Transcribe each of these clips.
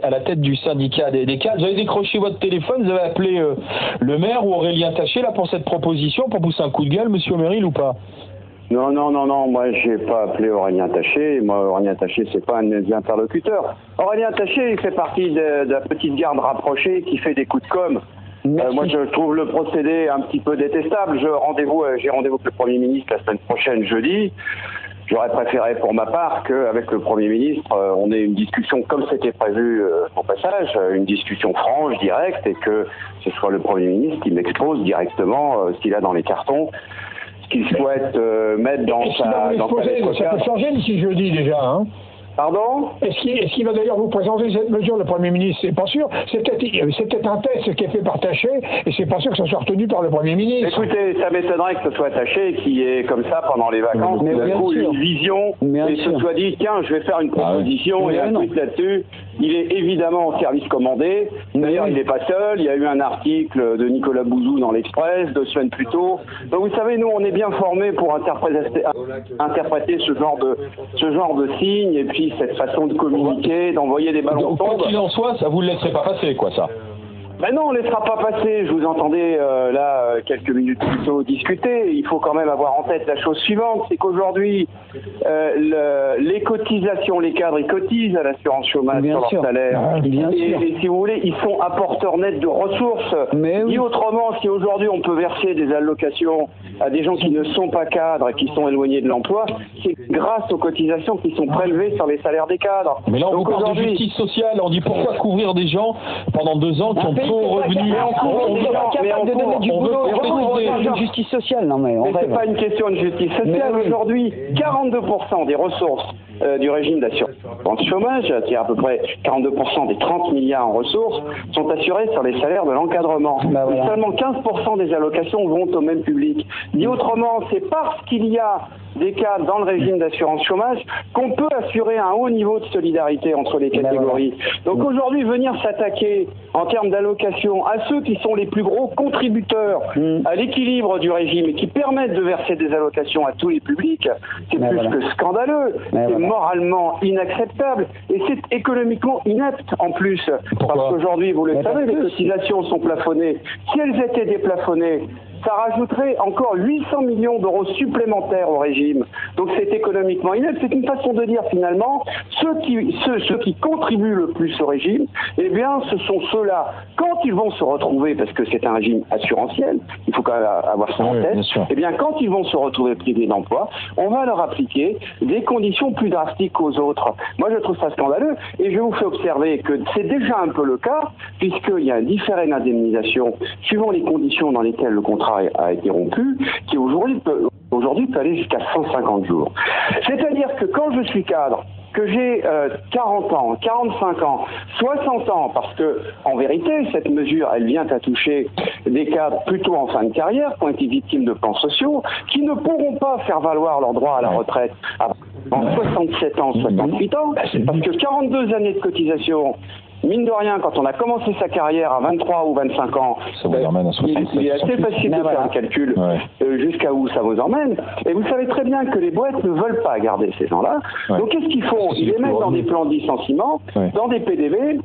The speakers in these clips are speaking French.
à la tête du syndicat des cadres. Vous avez décroché votre téléphone, vous avez appelé le maire ou Aurélien Taché là pour cette proposition, pour pousser un coup de gueule, monsieur Méryl, ou pas? Non, moi j'ai pas appelé Aurélien Taché. Moi, Aurélien Taché, c'est pas un de mes interlocuteurs. Aurélien Taché, il fait partie de la petite garde rapprochée qui fait des coups de com'. Moi, je trouve le procédé un petit peu détestable. J'ai rendez-vous avec le Premier ministre la semaine prochaine, jeudi. J'aurais préféré, pour ma part, qu'avec le Premier ministre, on ait une discussion comme c'était prévu au passage, une discussion franche, directe, et que ce soit le Premier ministre qui m'expose directement ce qu'il a dans les cartons, ce qu'il souhaite mettre dans sa... Ça peut changer d'ici jeudi déjà, hein. Pardon ? Est-ce qu'il va d'ailleurs vous présenter cette mesure, le Premier ministre? C'est pas sûr. C'est peut-être un test qui est fait par Taché, et c'est pas sûr que ça soit retenu par le Premier ministre. Écoutez, ça m'étonnerait que ce soit Taché qui est comme ça pendant les vacances, mais d'un coup sûr. une vision, et se soit dit, tiens, je vais faire une proposition et un tweet là-dessus. Il est évidemment en service commandé. D'ailleurs, il n'est pas seul. Il y a eu un article de Nicolas Bouzou dans l'Express 2 semaines plus tôt. Donc vous savez, nous, on est bien formés pour interpréter ce genre de signes, et puis cette façon de communiquer, d'envoyer des ballons. Quoi qu'il en soit, ça vous le laisserait pas passer, quoi, ça. Ben non, on ne laissera pas passer. Je vous entendais quelques minutes plus tôt discuter. Il faut quand même avoir en tête la chose suivante, c'est qu'aujourd'hui, les cotisations, les cadres, ils cotisent à l'assurance chômage sur leur salaire. Et si vous voulez, ils sont apporteurs nets de ressources. Dit autrement, si aujourd'hui on peut verser des allocations à des gens qui ne sont pas cadres et qui sont éloignés de l'emploi, c'est grâce aux cotisations qui sont prélevées sur les salaires des cadres. Mais là, on vous parle de justice sociale. On dit pourquoi couvrir des gens pendant 2 ans qui ont peu revenus. On est capable de donner du boulot de justice sociale. Non, mais c'est pas une question de justice sociale. Aujourd'hui, 42% des ressources du régime d'assurance chômage, c'est-à-dire à peu près 42% des 30 milliards en ressources, sont assurés sur les salaires de l'encadrement. Seulement 15% des allocations vont au même public. Dit autrement, c'est parce qu'il y a des cadres dans le régime d'assurance chômage qu'on peut assurer un haut niveau de solidarité entre les catégories. Donc aujourd'hui, venir s'attaquer en termes d'allocation à ceux qui sont les plus gros contributeurs à l'équilibre du régime et qui permettent de verser des allocations à tous les publics, c'est plus que scandaleux, c'est moralement inacceptable et c'est économiquement inepte en plus. Parce qu'aujourd'hui, vous le savez, les cotisations sont plafonnées. Si elles étaient déplafonnées, ça rajouterait encore 800 millions d'euros supplémentaires au régime. Donc c'est économiquement inepte. C'est une façon de dire finalement, ceux qui contribuent le plus au régime, eh bien ce sont ceux-là, quand ils vont se retrouver, parce que c'est un régime assurantiel, il faut quand même avoir ça en tête, eh bien quand ils vont se retrouver privés d'emploi, on va leur appliquer des conditions plus drastiques qu'aux autres. Moi je trouve ça scandaleux et je vous fais observer que c'est déjà un peu le cas, puisqu'il y a un différé d'indemnisation suivant les conditions dans lesquelles le contrat a été rompu, qui aujourd'hui peut aller jusqu'à 150 jours. C'est-à-dire que quand je suis cadre, que j'ai 40 ans, 45 ans, 60 ans, parce que en vérité, cette mesure, elle vient à toucher des cadres plutôt en fin de carrière, qui ont été victimes de plans sociaux, qui ne pourront pas faire valoir leur droit à la retraite avant 67 ans, 68 ans, parce que 42 années de cotisation, mine de rien, quand on a commencé sa carrière à 23 ou 25 ans, il est assez facile de faire un calcul jusqu'à où ça vous emmène. Et vous savez très bien que les boîtes ne veulent pas garder ces gens-là. Donc qu'est-ce qu'ils font? Ils les mettent dans des plans de licenciement, dans des PDV,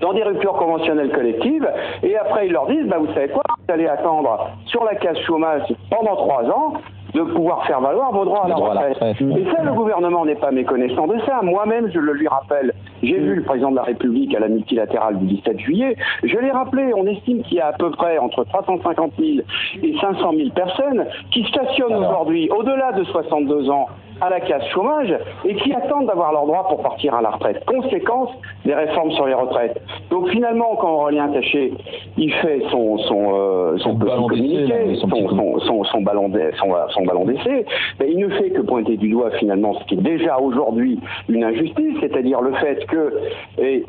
dans des ruptures conventionnelles collectives, et après ils leur disent, vous savez quoi, vous allez attendre sur la case chômage pendant 3 ans, de pouvoir faire valoir vos droits à la retraite. Et ça, le gouvernement n'est pas méconnaissant de ça. Moi-même, je le lui rappelle. J'ai vu le président de la République à la multilatérale du 17 juillet. Je l'ai rappelé, on estime qu'il y a à peu près entre 350 000 et 500 000 personnes qui stationnent aujourd'hui, au-delà de 62 ans, à la case chômage et qui attendent d'avoir leur droit pour partir à la retraite. Conséquence des réformes sur les retraites. Donc finalement, quand Aurélien Taché, il fait son ballon d'essai, il ne fait que pointer du doigt finalement ce qui est déjà aujourd'hui une injustice, c'est-à-dire le fait que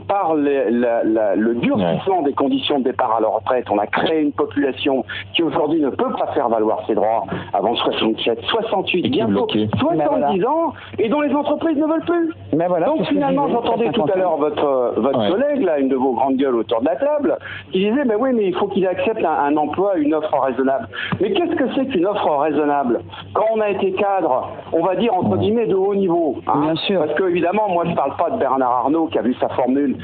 par le durcissement des conditions de départ à la retraite, on a créé une population qui aujourd'hui ne peut pas faire valoir ses droits avant 67, 68, bientôt 70 ans, et dont les entreprises ne veulent plus. Donc finalement, j'entendais tout à l'heure votre votre collègue, là, une de vos grandes gueules autour de la table, qui disait, mais oui, mais il faut qu'il accepte un emploi, une offre raisonnable. Mais qu'est-ce que c'est qu'une offre raisonnable? Quand on a été cadre, on va dire, entre guillemets, de haut niveau. Hein, bien sûr. Parce que, évidemment, moi, je parle pas de Bernard Arnault qui a vu sa fortune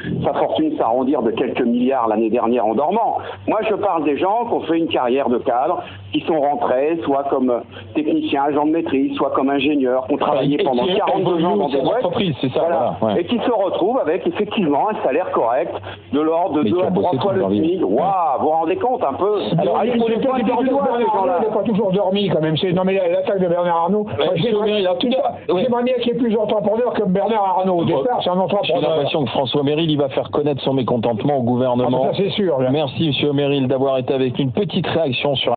s'arrondir de quelques milliards l'année dernière en dormant. Moi, je parle des gens qui ont fait une carrière de cadre, qui sont rentrés, soit comme techniciens, agents de maîtrise, soit comme ingénieurs, qui ont travaillé pendant 42 ans dans des boîtes, c'est ça, et qui se retrouvent avec effectivement un salaire correct de l'ordre de 2 à 3 fois le SMIC. Waouh, vous vous rendez compte un peu? Alors, il faut pas toujours dormi quand même. Non mais l'attaque de Bernard Arnault, j'aimerais bien qu'il y ait plus d'entrepreneurs que Bernard Arnault. Au départ, c'est un entrepreneur. J'ai l'impression que François Merrill, il va faire connaître son mécontentement au gouvernement. Ça, c'est sûr. Merci, monsieur Merrill, d'avoir été avec une petite réaction sur